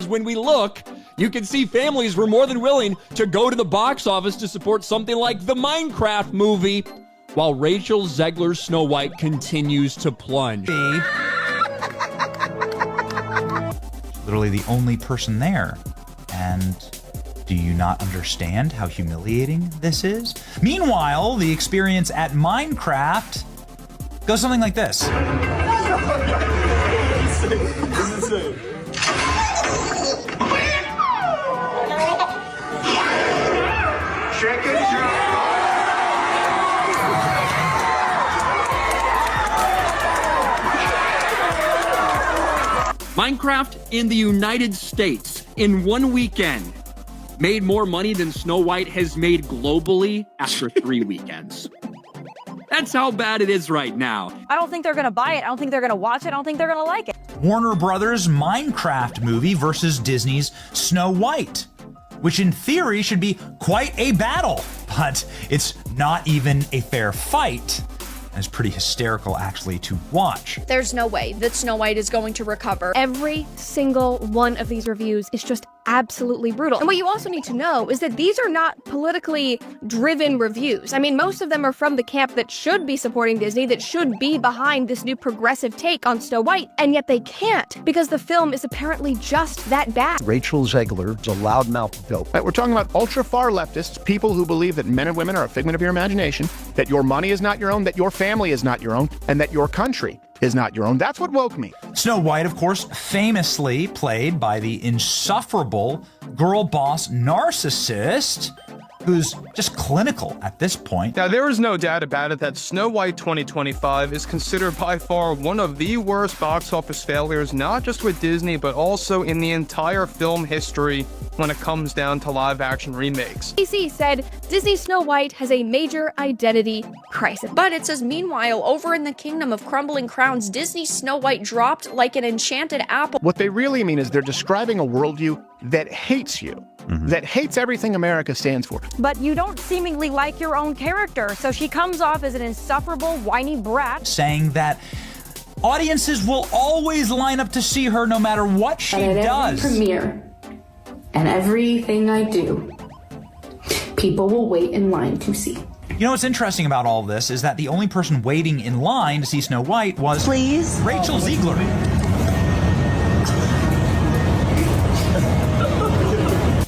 when we look, you can see families were more than willing to go to the box office to support something like the Minecraft movie, while Rachel Zegler's Snow White continues to plunge. Literally the only person there. And do you not understand how humiliating this is? Meanwhile, the experience at Minecraft goes something like this. Minecraft in the United States in one weekend made more money than Snow White has made globally after 3 weekends. That's how bad it is right now. I don't think they're gonna buy it. I don't think they're gonna watch it. I don't think they're gonna like it. Warner Brothers' Minecraft movie versus Disney's Snow White, which in theory should be quite a battle, but it's not even a fair fight. It's pretty hysterical, actually, to watch. There's no way that Snow White is going to recover. Every single one of these reviews is just absolutely brutal. And what you also need to know is that these are not politically driven reviews. I mean, most of them are from the camp that should be supporting Disney, that should be behind this new progressive take on Snow White, and yet they can't, because the film is apparently just that bad. Rachel Zegler is a loudmouth dope. We're talking about ultra-far leftists, people who believe that men and women are a figment of your imagination, that your money is not your own, that your family is not your own, and that your country is not your own. That's what woke me. Snow White, of course, famously played by the insufferable girl boss narcissist, who's just clinical at this point. Now, there is no doubt about it that Snow White 2025 is considered by far one of the worst box office failures, not just with Disney, but also in the entire film history when it comes down to live-action remakes. DC said Disney's Snow White has a major identity crisis. But it says, meanwhile, over in the kingdom of crumbling crowns, Disney's Snow White dropped like an enchanted apple. What they really mean is they're describing a worldview that hates you, that hates everything America stands for. But you don't seemingly like your own character, so she comes off as an insufferable, whiny brat. Saying that audiences will always line up to see her no matter what she does. Every premiere and everything I do, people will wait in line to see. You know what's interesting about all this is that the only person waiting in line to see Snow White was Rachel Zegler.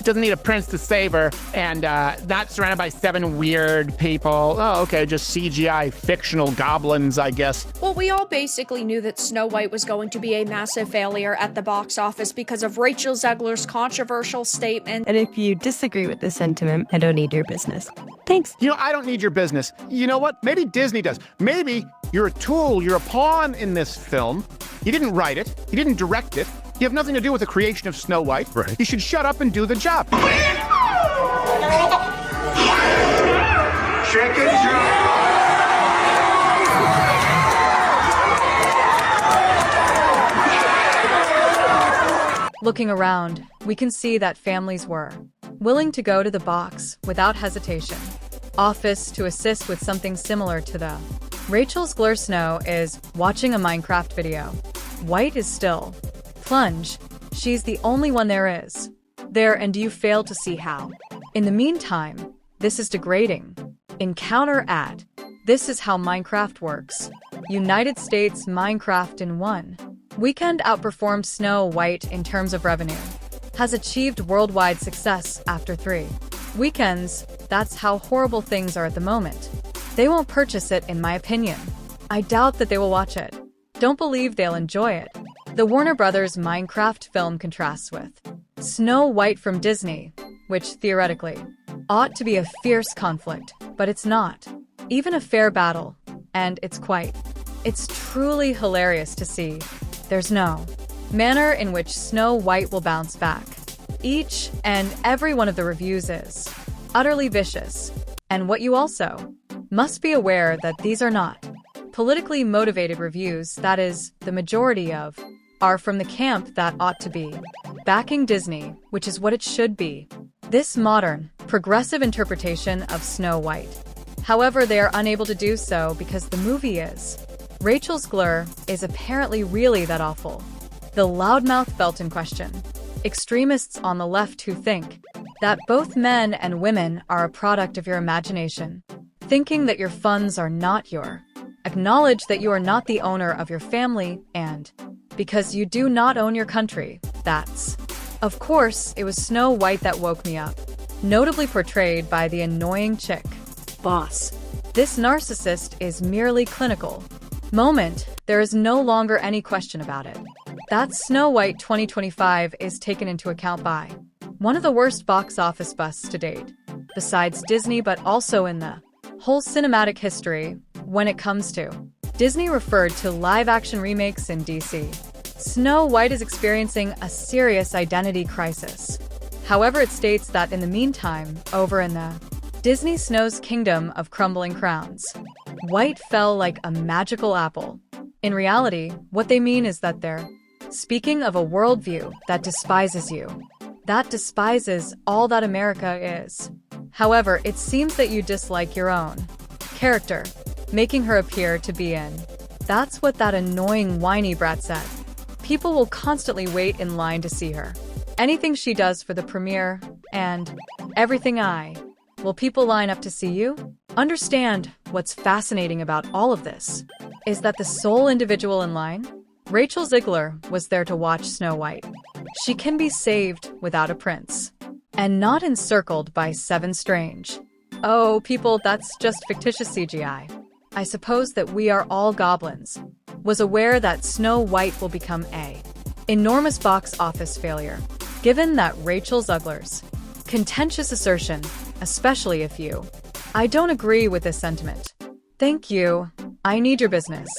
Doesn't need a prince to save her, and not surrounded by 7 weird people. Oh, okay, just CGI fictional goblins, I guess. Well, we all basically knew that Snow White was going to be a massive failure at the box office because of Rachel Zegler's controversial statement. And if you disagree with this sentiment, I don't need your business. Thanks. You know, I don't need your business. You know what? Maybe Disney does. Maybe you're a tool, you're a pawn in this film. You didn't write it, you didn't direct it. You have nothing to do with the creation of Snow White. Right. You should shut up and do the job. Looking around, we can see that families were willing to go to the box without hesitation. Office to assist with something similar to the Rachel Zegler Snow is watching a Minecraft video. White is still. Plunge. She's the only one there is. There, and you fail to see how. In the meantime, this is degrading. Encounter at. This is how Minecraft works. United States Minecraft in one weekend outperformed Snow White in terms of revenue. Has achieved worldwide success after 3 weekends. That's how horrible things are at the moment. They won't purchase it, in my opinion. I doubt that they will watch it. Don't believe they'll enjoy it. The Warner Brothers Minecraft film contrasts with Snow White from Disney, which theoretically ought to be a fierce conflict, but it's not. Even a fair battle, and it's truly hilarious to see. There's no manner in which Snow White will bounce back. Each and every one of the reviews is utterly vicious, and what you also must be aware that these are not politically motivated reviews, that is, the majority of are from the camp that ought to be backing Disney, which is what it should be. This modern, progressive interpretation of Snow White. However, they are unable to do so because the movie is. Rachel Zegler is apparently really that awful. The loudmouth felt in question. extremists on the left who think that both men and women are a product of your imagination, thinking that your funds are not your. Acknowledge that you are not the owner of your family, and because you do not own your country, that's. Of course, it was Snow White that woke me up, notably portrayed by the annoying chick. Boss. This narcissist is merely clinical. Moment, there is no longer any question about it. That Snow White 2025 is taken into account by one of the worst box office busts to date, besides Disney but also in the whole cinematic history when it comes to. Disney referred to live-action remakes in DC. Snow White is experiencing a serious identity crisis. However, it states that in the meantime, over in the Disney Snow's kingdom of crumbling crowns, White fell like a magical apple. In reality, what they mean is that they're speaking of a worldview that despises you, that despises all that America is. However, it seems that you dislike your own character, making her appear to be in. That's what that annoying whiny brat said. People will constantly wait in line to see her. Anything she does for the premiere, and everything Will people line up to see you? Understand what's fascinating about all of this is that the sole individual in line, Rachel Zegler, was there to watch Snow White. She can be saved without a prince, and not encircled by 7 strange. Oh, people, that's just fictitious CGI. I suppose that we are all goblins. Was aware that Snow White will become a enormous box office failure, given that Rachel Zegler's contentious assertion, especially if you. I don't agree with this sentiment. Thank you. I need your business.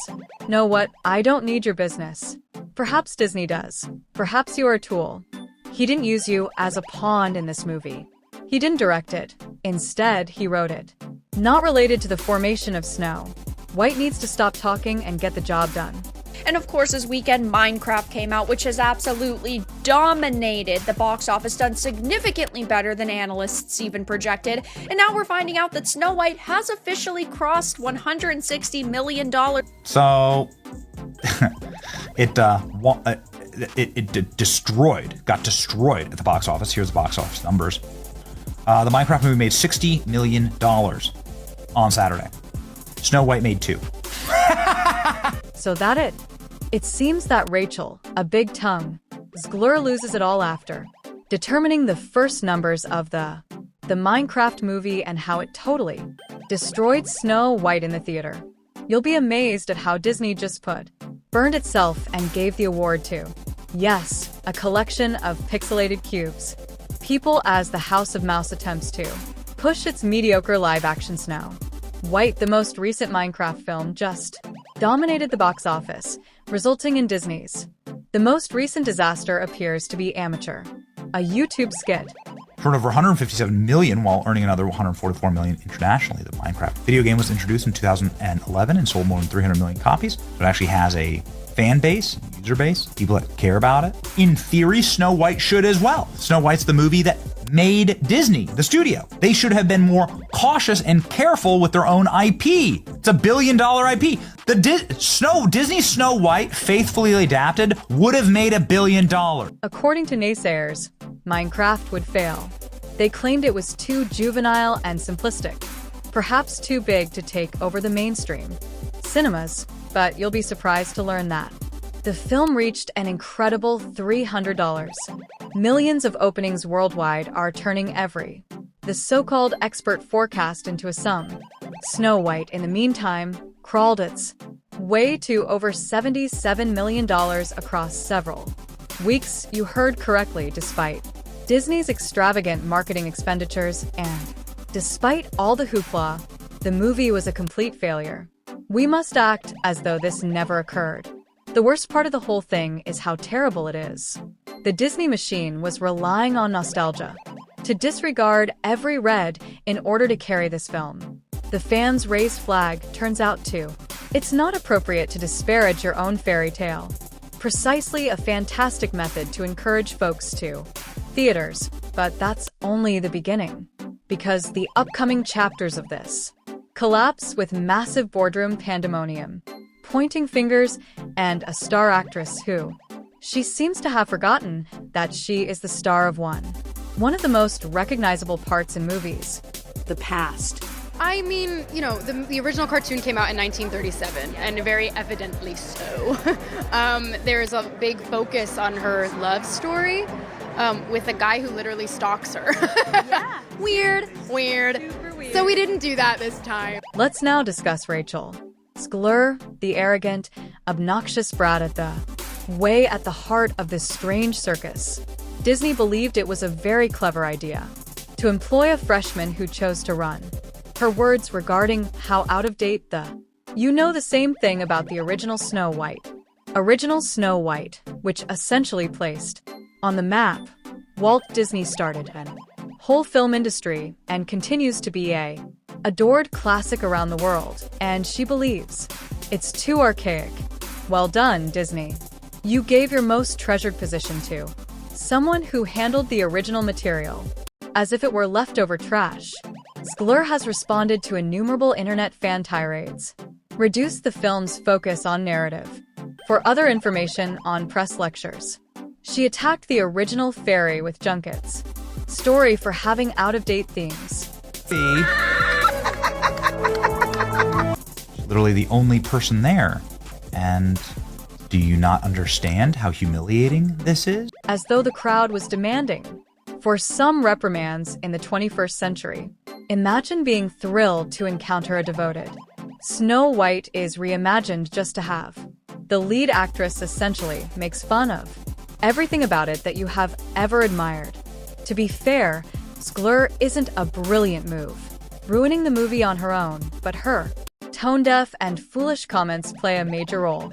Know what? I don't need your business. Perhaps Disney does. Perhaps you are a tool. He didn't use you as a pawn in this movie. He didn't direct it. Instead, he wrote it. Not related to the formation of Snow White needs to stop talking and get the job done. And of course, this weekend, Minecraft came out, which has absolutely dominated the box office, done significantly better than analysts even projected. And now we're finding out that Snow White has officially crossed $160 million. So, it got destroyed at the box office. Here's the box office numbers. The Minecraft movie made $60 million on Saturday. Snow White made 2. So that it. It seems that Rachel, a big tongue, Zegler loses it all after determining the first numbers of the Minecraft movie and how it totally destroyed Snow White in the theater. You'll be amazed at how Disney just burned itself and gave the award to, yes, a collection of pixelated cubes. People as the House of Mouse attempts to push its mediocre live-action Snow White. The most recent Minecraft film just dominated the box office, resulting in Disney's. The most recent disaster appears to be Amateur, a YouTube skit. Earned over $157 million while earning another $144 million internationally. The Minecraft video game was introduced in 2011 and sold more than 300 million copies. It actually has a fan base, user base, people that care about it. In theory, Snow White should as well. Snow White's the movie that made Disney, the studio. They should have been more cautious and careful with their own IP. It's a $1 billion IP. The Disney Snow White, faithfully adapted, would have made $1 billion. According to naysayers, Minecraft would fail. They claimed it was too juvenile and simplistic, perhaps too big to take over the mainstream cinemas, but you'll be surprised to learn that the film reached an incredible $300. Millions of openings worldwide are turning the so-called expert forecast into a sum. Snow White, in the meantime, crawled its way to over $77 million across several weeks. You heard correctly. Despite Disney's extravagant marketing expenditures and despite all the hoopla, the movie was a complete failure. We must act as though this never occurred. The worst part of the whole thing is how terrible it is. The Disney machine was relying on nostalgia to disregard every red in order to carry this film. The fans' raised flag turns out to. It's not appropriate to disparage your own fairy tale. Precisely a fantastic method to encourage folks to theaters, but that's only the beginning. Because the upcoming chapters of this collapse with massive boardroom pandemonium, pointing fingers, and a star actress who She seems to have forgotten that she is the star of one of the most recognizable parts in movies, the past. I mean, you know, the original cartoon came out in 1937, and very evidently so. There's a big focus on her love story with a guy who literally stalks her. Yeah. Weird. Super weird. So we didn't do that this time. Let's now discuss Rachel Zegler, the arrogant, obnoxious brat way at the heart of this strange circus. Disney believed it was a very clever idea to employ a freshman who chose to run. Her words regarding how out of date the same thing about the original Snow White. Original Snow White, which essentially placed on the map Walt Disney started an whole film industry and continues to be a adored classic around the world, and she believes it's too archaic. Well done, Disney. You gave your most treasured position to someone who handled the original material as if it were leftover trash. Zegler has responded to innumerable internet fan tirades, reduced the film's focus on narrative for other information on press lectures. She attacked the original fairy with junkets story for having out-of-date themes. Literally the only person there. And do you not understand how humiliating this is? As though the crowd was demanding for some reprimands in the 21st century. Imagine being thrilled to encounter a devoted Snow White is reimagined just to have the lead actress essentially makes fun of everything about it that you have ever admired. To be fair, Zegler isn't a brilliant move, ruining the movie on her own, but her tone-deaf and foolish comments play a major role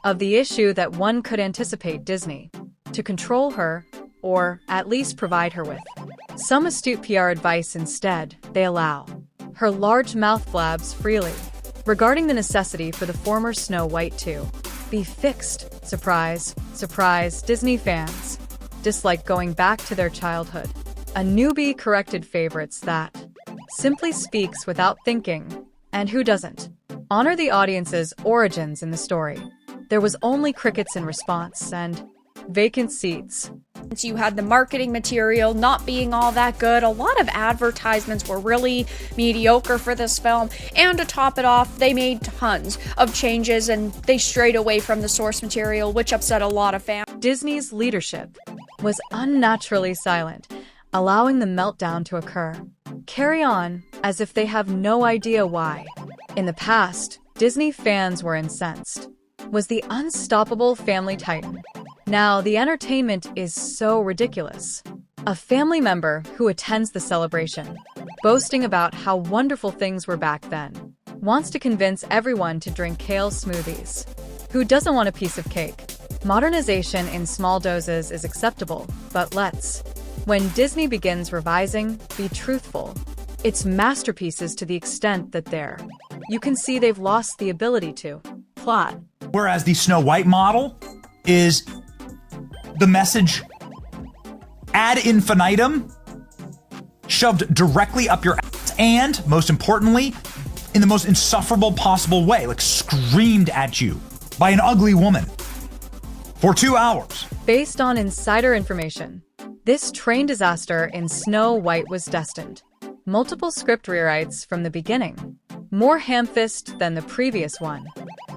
of the issue that one could anticipate Disney to control her, or at least provide her with some astute PR advice instead. They allow her large mouth blabs freely regarding the necessity for the former Snow White to be fixed. Surprise, surprise, Disney fans dislike going back to their childhood. A newbie corrected favorites that simply speaks without thinking, and who doesn't honor the audience's origins in the story. There was only crickets in response and vacant seats. You had the marketing material not being all that good. A lot of advertisements were really mediocre for this film. And to top it off, they made tons of changes and they strayed away from the source material, which upset a lot of fans. Disney's leadership was unnaturally silent, allowing the meltdown to occur. Carry on as if they have no idea why. In the past, Disney fans were incensed. Was the unstoppable family titan. Now, the entertainment is so ridiculous. A family member who attends the celebration, boasting about how wonderful things were back then, wants to convince everyone to drink kale smoothies. Who doesn't want a piece of cake? Modernization in small doses is acceptable, but when Disney begins revising, be truthful. It's masterpieces to the extent that you can see they've lost the ability to plot. Whereas the Snow White model is the message ad infinitum, shoved directly up your ass, and, most importantly, in the most insufferable possible way, like screamed at you by an ugly woman for 2 hours. Based on insider information, this train disaster in Snow White was destined. Multiple script rewrites from the beginning, more ham-fisted than the previous one,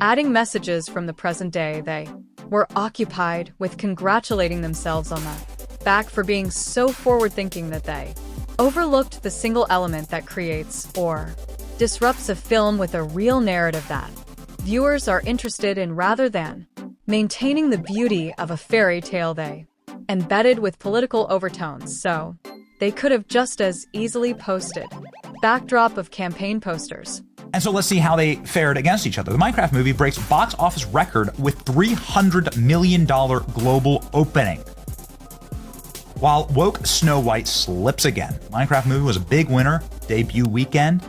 adding messages from the present day. They were occupied with congratulating themselves on the back for being so forward-thinking that they overlooked the single element that creates or disrupts a film with a real narrative that viewers are interested in rather than maintaining the beauty of a fairy tale. They embedded with political overtones, so they could have just as easily posted backdrop of campaign posters. And so let's see how they fared against each other. The Minecraft movie breaks box office record with $300 million global opening, while woke Snow White slips again. Minecraft movie was a big winner, debut weekend,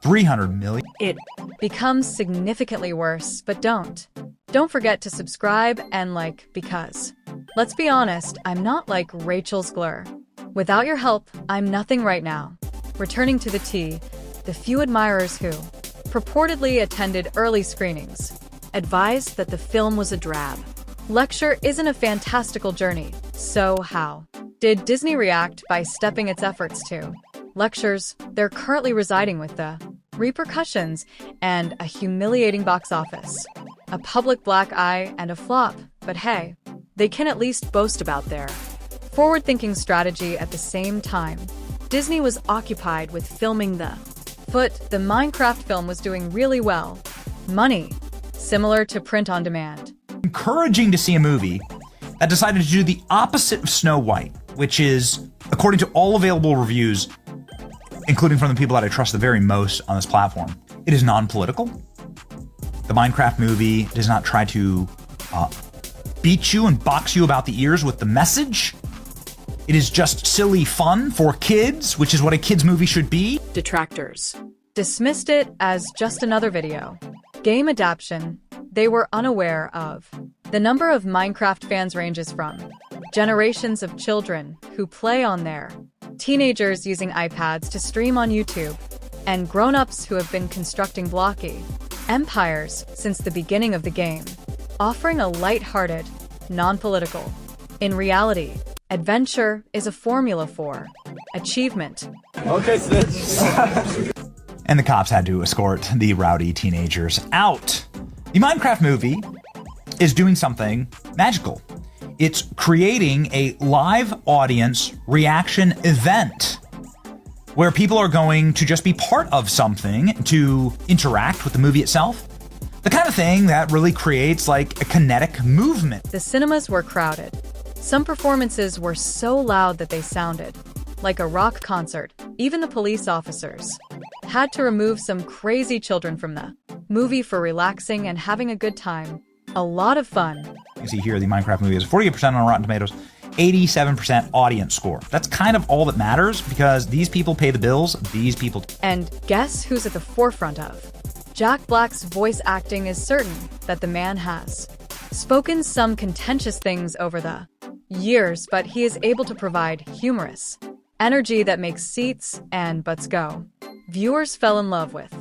$300 million. It becomes significantly worse, but don't forget to subscribe and like, because let's be honest, I'm not like Rachel Zegler. Without your help, I'm nothing right now. Returning to the tea, the few admirers who purportedly attended early screenings advised that the film was a drab Lecture isn't a fantastical journey, so how? Did Disney react by stepping its efforts to? Lectures, they're currently residing with the repercussions and a humiliating box office. A public black eye and a flop, but hey, they can at least boast about their forward-thinking strategy at the same time. Disney was occupied with filming the Minecraft film was doing really well. Money, similar to print on demand. Encouraging to see a movie that decided to do the opposite of Snow White, which is, according to all available reviews, including from the people that I trust the very most on this platform, it is non-political. The Minecraft movie does not try to beat you and box you about the ears with the message. It is just silly fun for kids, which is what a kids movie should be. Detractors dismissed it as just another video game adaptation they were unaware of. The number of Minecraft fans ranges from generations of children who play on there, teenagers using iPads to stream on YouTube, and grown-ups who have been constructing blocky empires since the beginning of the game, offering a light-hearted, non-political. In reality, adventure is a formula for achievement. Okay, and the cops had to escort the rowdy teenagers out. The Minecraft movie is doing something magical. It's creating a live audience reaction event where people are going to just be part of something to interact with the movie itself. The kind of thing that really creates like a kinetic movement. The cinemas were crowded. Some performances were so loud that they sounded like a rock concert. Even the police officers had to remove some crazy children from the movie for relaxing and having a good time. A lot of fun. You see here the Minecraft movie is 48% on Rotten Tomatoes, 87% audience score. That's kind of all that matters because these people pay the bills, these people. And guess who's at the forefront of? Jack Black's voice acting is certain that the man has spoken some contentious things over the years, but he is able to provide humorous energy that makes seats and butts go. Viewers fell in love with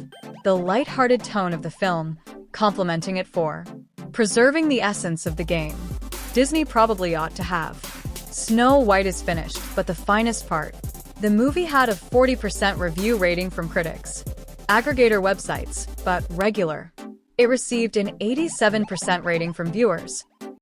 the lighthearted tone of the film, complimenting it for preserving the essence of the game. Disney probably ought to have. Snow White is finished, but the finest part. The movie had a 40% review rating from critics, aggregator websites, but regular. It received an 87% rating from viewers.